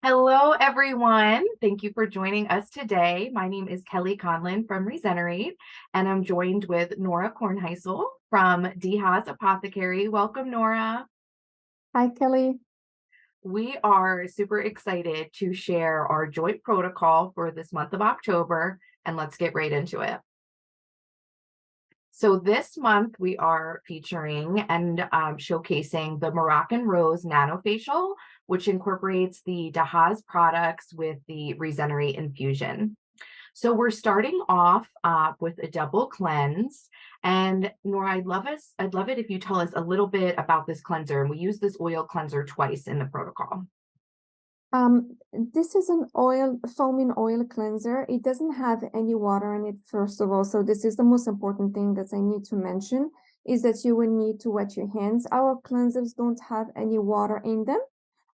Hello, everyone. Thank you for joining us today. My name is Kelly Conlin from Rezenerate, and I'm joined with Nora Kornheisel from Dehaz Apothecary. Welcome, Nora. Hi, Kelly. We are super excited to share our joint protocol for this month of October, and let's get right into it. So this month we are featuring and showcasing the Moroccan Rose NanoFacial, which incorporates the Dehaz products with the Rezenerate Infusion. So we're starting off with a double cleanse. And Nora, I'd love it if you tell us a little bit about this cleanser. And we use this oil cleanser twice in the protocol. This is an foaming oil cleanser. It doesn't have any water in it, first of all. So this is the most important thing that I need to mention is that you will need to wet your hands. Our cleansers don't have any water in them.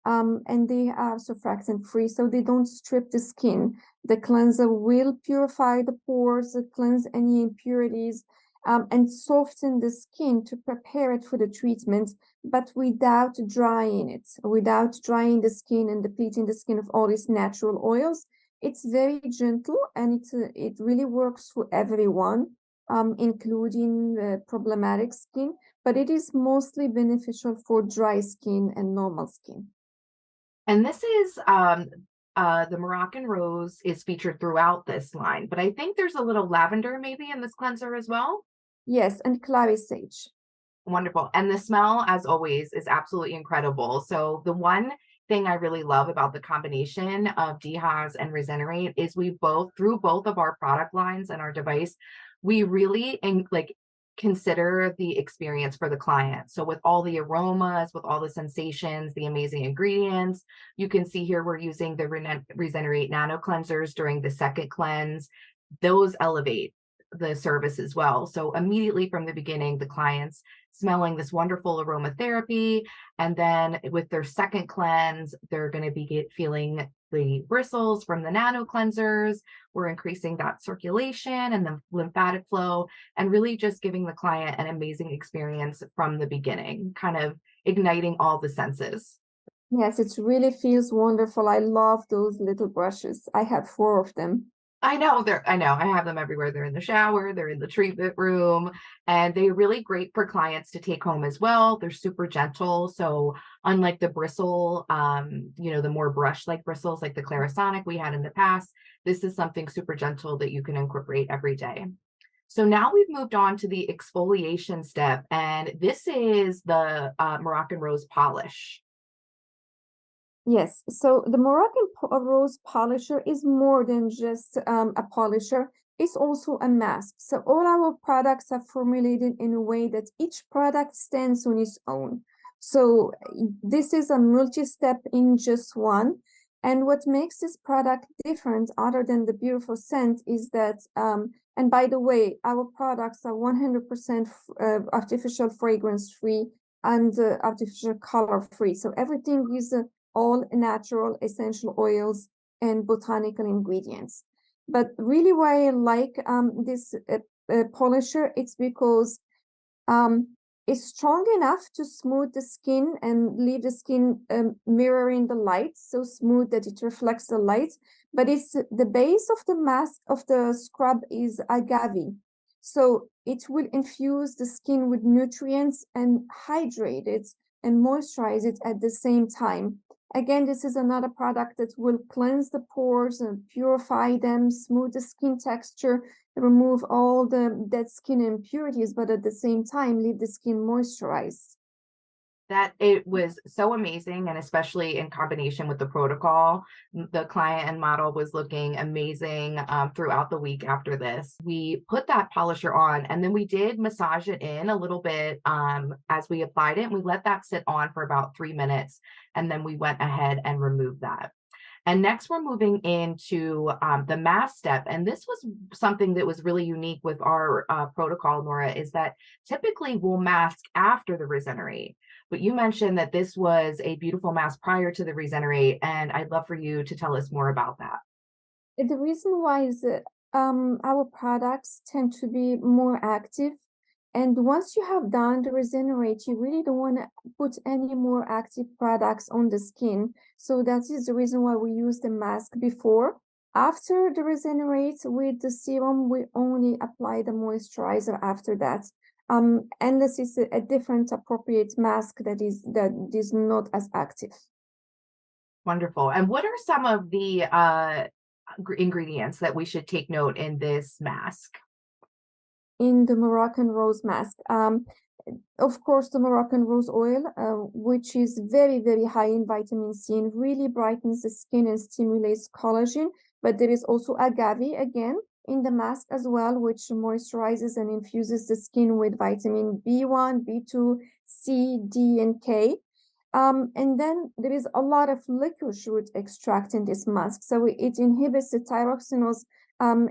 And they are surfactant free, so they don't strip the skin. The cleanser will purify the pores, cleanse any impurities, and soften the skin to prepare it for the treatment, but without drying the skin and depleting the skin of all these natural oils. It's very gentle, and it really works for everyone, including problematic skin, but it is mostly beneficial for dry skin and normal skin. And this is the Moroccan Rose is featured throughout this line, but I think there's a little lavender maybe in this cleanser as well. Yes, and clary sage. Wonderful. And the smell, as always, is absolutely incredible. So the one thing I really love about the combination of Dehaz and Rezenerate is we both, through both of our product lines and our device, we really consider the experience for the client. So with all the aromas, with all the sensations, the amazing ingredients, you can see here we're using the Rezenerate Nano cleansers during the second cleanse. Those elevate the service as well. So immediately from the beginning, the clients smelling this wonderful aromatherapy, and then with their second cleanse, they're going to be feeling the bristles from the nano cleansers. We're increasing that circulation and the lymphatic flow, and really just giving the client an amazing experience from the beginning, kind of igniting all the senses. Yes, it really feels wonderful. I love those little brushes. I have 4 of them. I know I have them everywhere. They're in the shower, they're in the treatment room, and they're really great for clients to take home as well. They're super gentle. So unlike the bristle, the more brush-like bristles like the Clarisonic we had in the past, this is something super gentle that you can incorporate every day. So now we've moved on to the exfoliation step, and this is the Moroccan Rose polish. Yes, so the Moroccan Rose Polisher is more than just a polisher. It's also a mask. So all our products are formulated in a way that each product stands on its own. So this is a multi-step in just one. And what makes this product different, other than the beautiful scent, is that, and by the way, our products are 100% artificial fragrance free and artificial color free. So everything is all natural essential oils and botanical ingredients. But really why I like this polisher, it's because it's strong enough to smooth the skin and leave the skin mirroring the light, so smooth that it reflects the light. But it's the base of the mask of the scrub is agave. So it will infuse the skin with nutrients and hydrate it and moisturize it at the same time. Again, this is another product that will cleanse the pores and purify them, smooth the skin texture, remove all the dead skin impurities, but at the same time, leave the skin moisturized. That it was so amazing, and especially in combination with the protocol, the client and model was looking amazing throughout the week after this. We put that polisher on, and then we did massage it in a little bit as we applied it, and we let that sit on for about 3 minutes, and then we went ahead and removed that. And next, we're moving into the mask step. And this was something that was really unique with our protocol, Nora, is that typically we'll mask after the Rezenerate. But you mentioned that this was a beautiful mask prior to the Rezenerate, and I'd love for you to tell us more about that. The reason why is that our products tend to be more active And once you have done the Regenerate, you really don't want to put any more active products on the skin. So that is the reason why we use the mask before. After the Regenerate with the serum, we only apply the moisturizer after that. Unless it's a different appropriate mask that is not as active. Wonderful. And what are some of the ingredients that we should take note in this mask? In the Moroccan rose mask, of course, the Moroccan rose oil, which is very, very high in vitamin C and really brightens the skin and stimulates collagen. But there is also agave again in the mask as well, which moisturizes and infuses the skin with vitamin B1, B2, C, D, and K. And then there is a lot of licorice root extract in this mask. So it inhibits the thyroxinase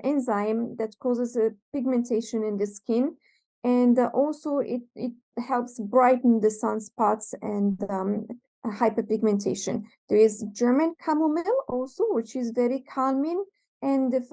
enzyme that causes a pigmentation in the skin. And also it helps brighten the sunspots and hyperpigmentation. There is German chamomile also, which is very calming. And if,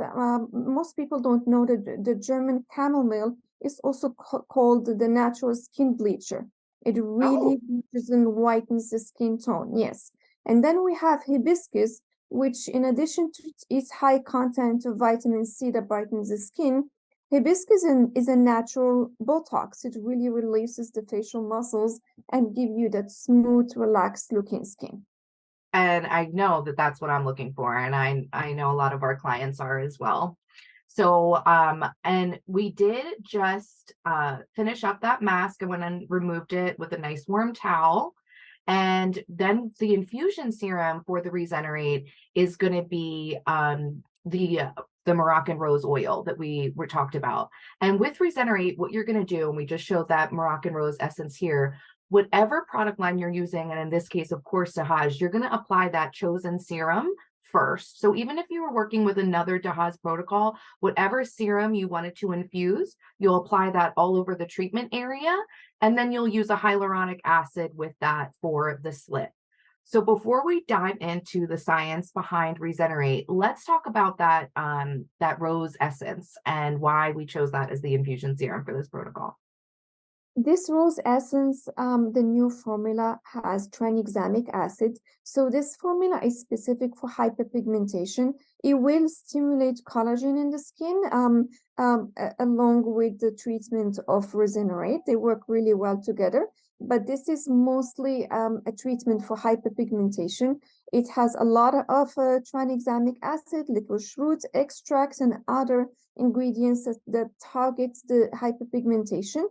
most people don't know that the German chamomile is also called the natural skin bleacher. It really bleaches and whitens the skin tone, yes. And then we have hibiscus, which in addition to its high content of vitamin C that brightens the skin, hibiscus is a natural Botox. It really releases the facial muscles and give you that smooth, relaxed looking skin. And I know that that's what I'm looking for. And I know a lot of our clients are as well. So, and we did just finish up that mask. I went and removed it with a nice warm towel. And then the infusion serum for the Rezenerate is going to be the Moroccan rose oil that we were talked about. And with Rezenerate, what you're going to do, and we just showed that Moroccan rose essence here, whatever product line you're using, and in this case, of course, Dehaz, you're going to apply that chosen serum first. So even if you were working with another Dehaz protocol, whatever serum you wanted to infuse, you'll apply that all over the treatment area, and then you'll use a hyaluronic acid with that for the slit. So before we dive into the science behind Rezenerate, let's talk about that that rose essence and why we chose that as the infusion serum for this protocol. This rose essence, the new formula has tranexamic acid. So this formula is specific for hyperpigmentation. It will stimulate collagen in the skin along with the treatment of Rezenerate. They work really well together, but this is mostly a treatment for hyperpigmentation. It has a lot of tranexamic acid, licorice root extracts, and other ingredients that targets the hyperpigmentation.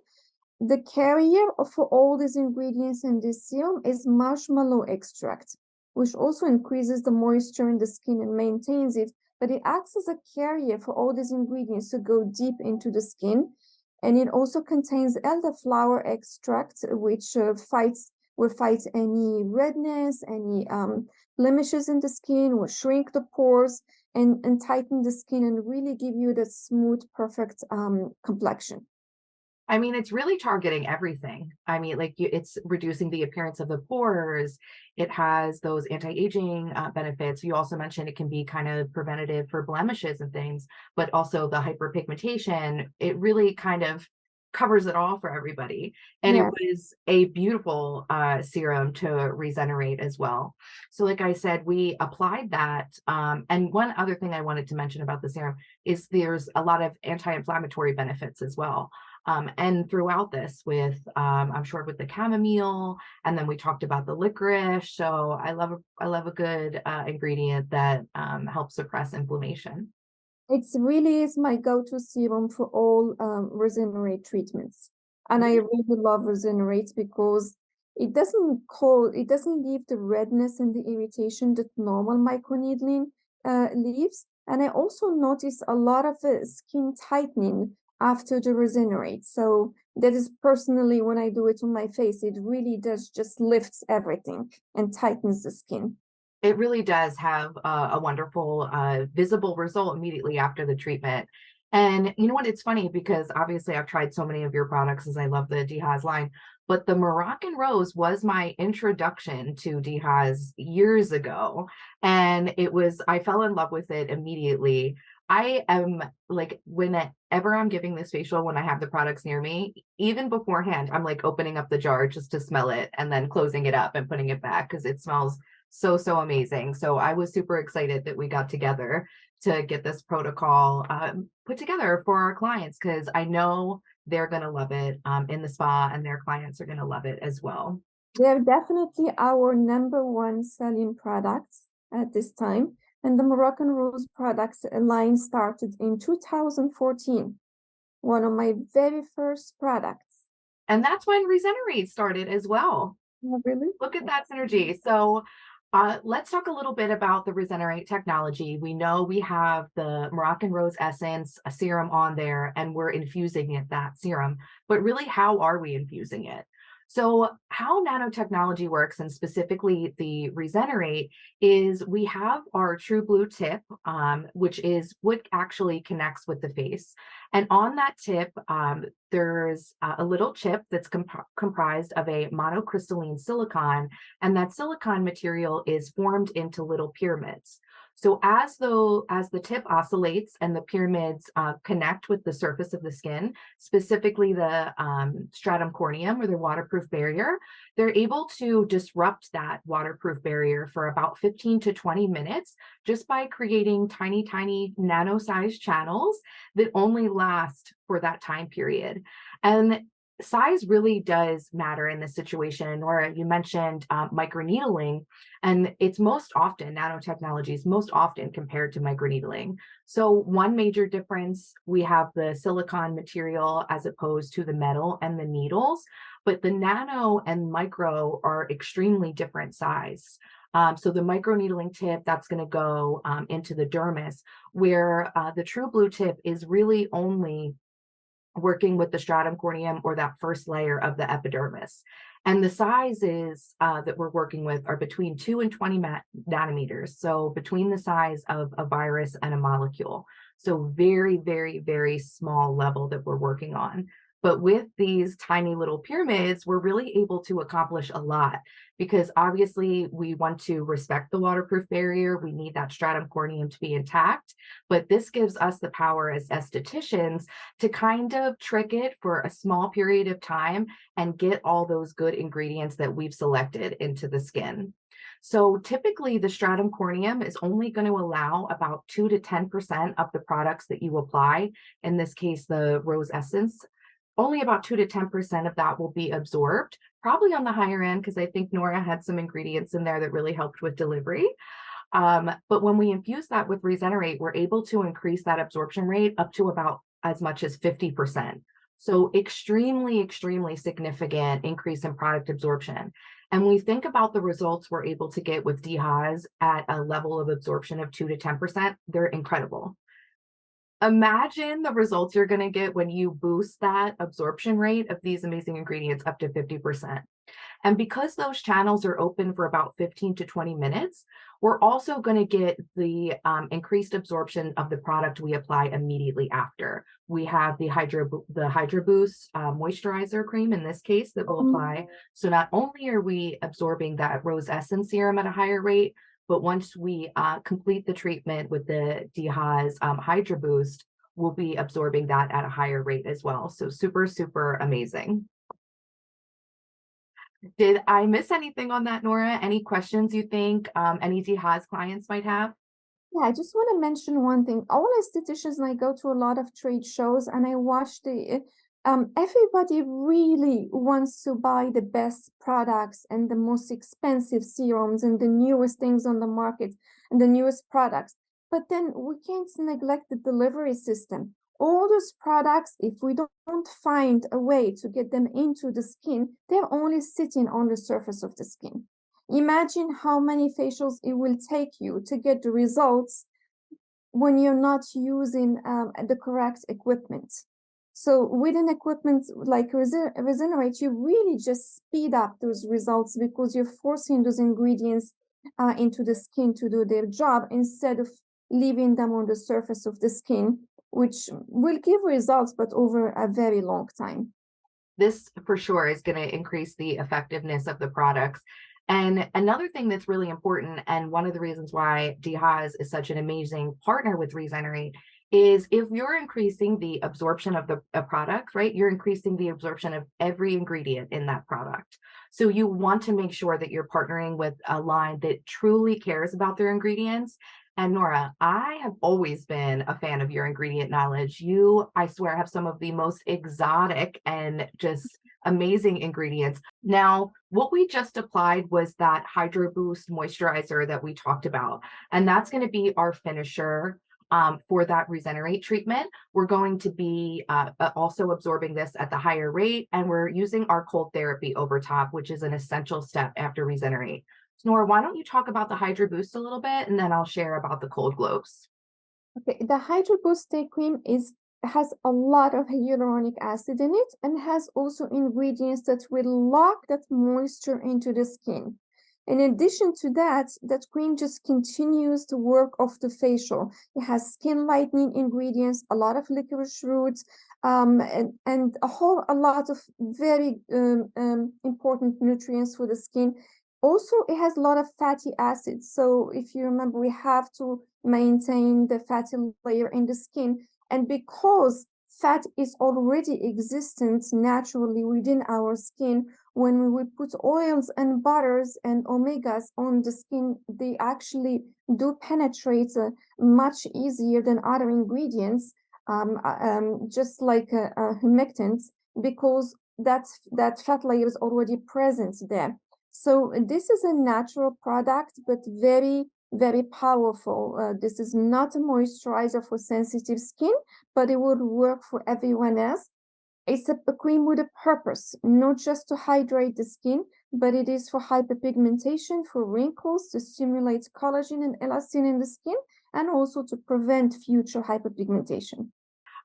The carrier for all these ingredients in this serum is marshmallow extract, which also increases the moisture in the skin and maintains it, but it acts as a carrier for all these ingredients to go deep into the skin. And it also contains elderflower extract, which will fight any redness, any blemishes in the skin, will shrink the pores and tighten the skin and really give you that smooth, perfect complexion. I mean, it's really targeting everything. I mean, like it's reducing the appearance of the pores. It has those anti-aging benefits. You also mentioned it can be kind of preventative for blemishes and things, but also the hyperpigmentation. It really kind of covers it all for everybody. And Yeah. it was a beautiful serum to Rezenerate as well. So like I said, we applied that. And one other thing I wanted to mention about the serum is there's a lot of anti-inflammatory benefits as well. And throughout this with, I'm sure with the chamomile, and then we talked about the licorice. So I love a good ingredient that helps suppress inflammation. It's really is my go-to serum for all Rezenerate treatments. And I really love Rezenerate because it doesn't leave the redness and the irritation that normal microneedling leaves. And I also notice a lot of skin tightening after the Rezenerate. So that is personally when I do it on my face, it really does just lifts everything and tightens the skin. It really does have a wonderful visible result immediately after the treatment. And you know what? It's funny because obviously I've tried so many of your products as I love the Dehaz line, but the Moroccan Rose was my introduction to Dehaz years ago. And I fell in love with it immediately. I am like, whenever I'm giving this facial, when I have the products near me, even beforehand, I'm like opening up the jar just to smell it and then closing it up and putting it back because it smells so, so amazing. So I was super excited that we got together to get this protocol put together for our clients because I know they're going to love it in the spa and their clients are going to love it as well. They're definitely our number one selling products at this time. And the Moroccan Rose products line started in 2014, one of my very first products. And that's when Rezenerate started as well. Oh, really? Look at that synergy. So let's talk a little bit about the Rezenerate technology. We know we have the Moroccan Rose Essence, a serum on there, and we're infusing that serum. But really, how are we infusing it? So how nanotechnology works, and specifically the Rezenerate, is we have our True Blue tip, which is what actually connects with the face. And on that tip, there's a little chip that's comprised of a monocrystalline silicon, and that silicon material is formed into little pyramids. So as the tip oscillates and the pyramids connect with the surface of the skin, specifically the stratum corneum or the waterproof barrier, they're able to disrupt that waterproof barrier for about 15 to 20 minutes just by creating tiny, tiny nano-sized channels that only last for that time period. And size really does matter in this situation. Nora, you mentioned microneedling, and it's most often, nanotechnology is most often compared to microneedling. So one major difference, we have the silicon material as opposed to the metal and the needles, but the nano and micro are extremely different size. So the microneedling tip, that's going to go into the dermis, where the True Blue tip is really only working with the stratum corneum or that first layer of the epidermis. And the sizes that we're working with are between 2 and 20 nanometers. So between the size of a virus and a molecule. So very, very, very small level that we're working on. But with these tiny little pyramids, we're really able to accomplish a lot because obviously we want to respect the waterproof barrier. We need that stratum corneum to be intact. But this gives us the power as estheticians to kind of trick it for a small period of time and get all those good ingredients that we've selected into the skin. So typically the stratum corneum is only going to allow about 2 to 10% of the products that you apply. In this case, the rose essence, only about 2 to 10% of that will be absorbed, probably on the higher end, because I think Nora had some ingredients in there that really helped with delivery. But when we infuse that with Rezenerate, we're able to increase that absorption rate up to about as much as 50%. So extremely, extremely significant increase in product absorption. And we think about the results we're able to get with Dehaz at a level of absorption of 2 to 10%, they're incredible. Imagine the results you're going to get when you boost that absorption rate of these amazing ingredients up to 50%. And because those channels are open for about 15 to 20 minutes, we're also going to get the increased absorption of the product we apply immediately after. We have the Hydro Boost moisturizer cream in this case that will apply. So not only are we absorbing that rose essence serum at a higher rate, but once we complete the treatment with the Dehaz Hydro Boost, we'll be absorbing that at a higher rate as well. So super, super amazing. Did I miss anything on that, Nora? Any questions you think any Dehaz clients might have? Yeah, I just want to mention one thing. All estheticians, and I go to a lot of trade shows and I watch everybody really wants to buy the best products and the most expensive serums and the newest things on the market and the newest products. But then we can't neglect the delivery system. All those products, if we don't find a way to get them into the skin, they're only sitting on the surface of the skin. Imagine how many facials it will take you to get the results when you're not using the correct equipment. So with an equipment like Rezenerate, you really just speed up those results because you're forcing those ingredients into the skin to do their job instead of leaving them on the surface of the skin which will give results, but over a very long time. This for sure is going to increase the effectiveness of the products. And another thing that's really important, and one of the reasons why Dehaz is such an amazing partner with Rezenerate, is if you're increasing the absorption of the product, right, you're increasing the absorption of every ingredient in that product. So you want to make sure that you're partnering with a line that truly cares about their ingredients. And Nora, I have always been a fan of your ingredient knowledge. You, I swear, have some of the most exotic and just amazing ingredients. Now, what we just applied was that Hydro Boost moisturizer that we talked about, and that's going to be our finisher for that Rezenerate treatment. We're going to be also absorbing this at the higher rate, and we're using our cold therapy over top, which is an essential step after Rezenerate. Nora, why don't you talk about the Hydro Boost a little bit, and then I'll share about the cold globes. Okay, the Hydro Boost Day Cream has a lot of hyaluronic acid in it and has also ingredients that will lock that moisture into the skin. In addition to that, that cream just continues the work of the facial. It has skin lightening ingredients, a lot of licorice roots, and a lot of very important nutrients for the skin. Also, it has a lot of fatty acids. So if you remember, we have to maintain the fatty layer in the skin. And because fat is already existent naturally within our skin, when we put oils and butters and omegas on the skin, they actually do penetrate much easier than other ingredients, just like humectants, because that fat layer is already present there. So this is a natural product, but very, very powerful. This is not a moisturizer for sensitive skin, but it would work for everyone else. It's a cream with a purpose, not just to hydrate the skin, but it is for hyperpigmentation, for wrinkles, to stimulate collagen and elastin in the skin, and also to prevent future hyperpigmentation.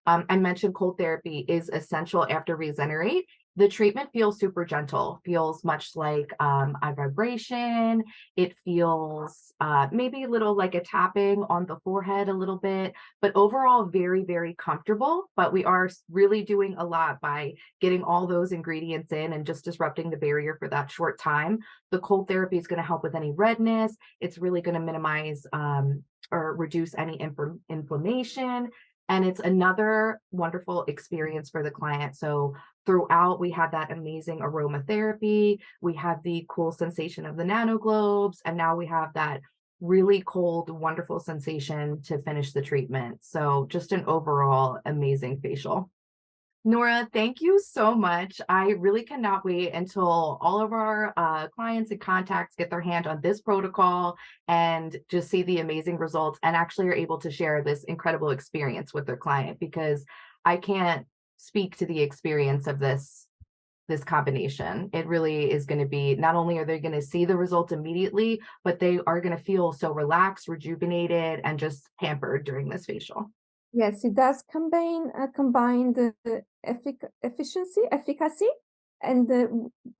I mentioned cold therapy is essential after Rezenerate. The treatment feels super gentle, feels much like a vibration. It feels maybe a little like a tapping on the forehead a little bit, but overall very, very comfortable. But we are really doing a lot by getting all those ingredients in and just disrupting the barrier for that short time. The cold therapy is going to help with any redness. It's really going to minimize or reduce any inflammation. And it's another wonderful experience for the client. So throughout, we had that amazing aromatherapy. We had the cool sensation of the nano globes. And now we have that really cold, wonderful sensation to finish the treatment. So just an overall amazing facial. Nora, thank you so much. I really cannot wait until all of our clients and contacts get their hand on this protocol and just see the amazing results and actually are able to share this incredible experience with their client, because I can't speak to the experience of this combination. It really is going to be, not only are they going to see the results immediately, but they are going to feel so relaxed, rejuvenated, and just pampered during this facial. Yes, it does combine the efficacy, and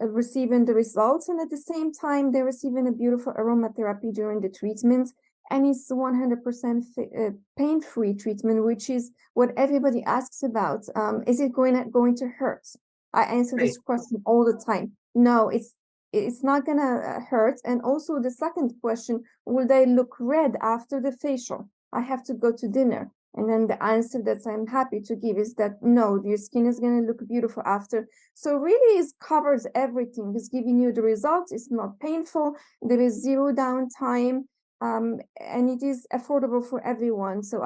receiving the results, and at the same time they're receiving a beautiful aromatherapy during the treatment, and it's 100% pain-free treatment, which is what everybody asks about. Is it going to hurt? I answer this question all the time. No, it's not gonna hurt. And also the second question, will they look red after the facial? I have to go to dinner. And then the answer that I'm happy to give is that no, your skin is going to look beautiful after. So really it covers everything. It's giving you the results. It's not painful. There is zero downtime. And it is affordable for everyone. So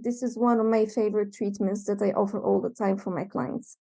this is one of my favorite treatments that I offer all the time for my clients.